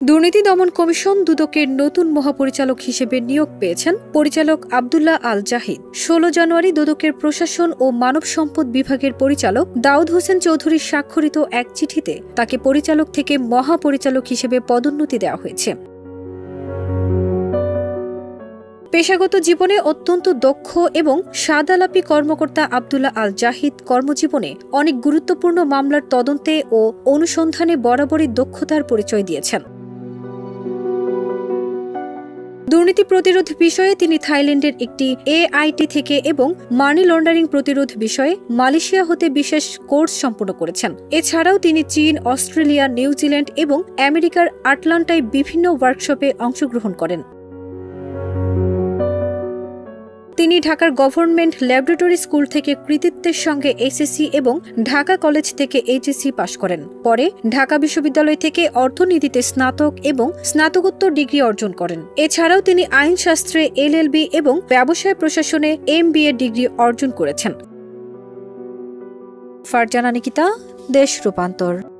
দুর্নীতি দমন কমিশন দুদকের নতুন মহাপরিচালক হিসেবে নিয়োগ পেয়েছেন পরিচালক আব্দুল্লাহ আল জাহিদ। ১৬ জানুয়ারি দুদকের প্রশাসন ও মানব সম্পদ বিভাগের পরিচালক দাউদ হোসেন চৌধুরী স্বাক্ষরিত এক চিঠিতে তাকে পরিচালক থেকে মহাপরিচালক হিসেবে পদোন্নতি দেওয়া হয়েছে। পেশাগত জীবনে অত্যন্ত দক্ষ এবং সাদালাপি কর্মকর্তা আব্দুল্লাহ আল জাহিদ কর্মজীবনে অনেক গুরুত্বপূর্ণ মামলার তদন্তে ও অনুসন্ধানে বরাবরই দক্ষতার পরিচয় দিয়েছেন। দুর্নীতি প্রতিরোধ বিষয়ে তিনি থাইল্যান্ডের একটি AIT থেকে এবং মানি লন্ডারিং প্রতিরোধ বিষয়ে মালয়েশিয়া হতে বিশেষ কোর্স সম্পন্ন করেছেন। এছাড়াও তিনি চীন, অস্ট্রেলিয়া, নিউজিল্যান্ড এবং আমেরিকার আটলান্টায় বিভিন্ন ওয়ার্কশপে অংশগ্রহণ করেন। তিনি ঢাকার গভর্নমেন্ট ল্যাবরেটরি স্কুল থেকে কৃতিত্বের সঙ্গে SSC এবং ঢাকা কলেজ থেকে HSC পাশ করেন। পরে ঢাকা বিশ্ববিদ্যালয় থেকে অর্থনীতিতে স্নাতক এবং স্নাতকোত্তর ডিগ্রি অর্জন করেন। এছাড়াও তিনি আইনশাস্ত্রে LLB এবং ব্যবসায় প্রশাসনে MBA ডিগ্রি অর্জন করেছেন। ফারজানা নিকিতা, দেশ রূপান্তর।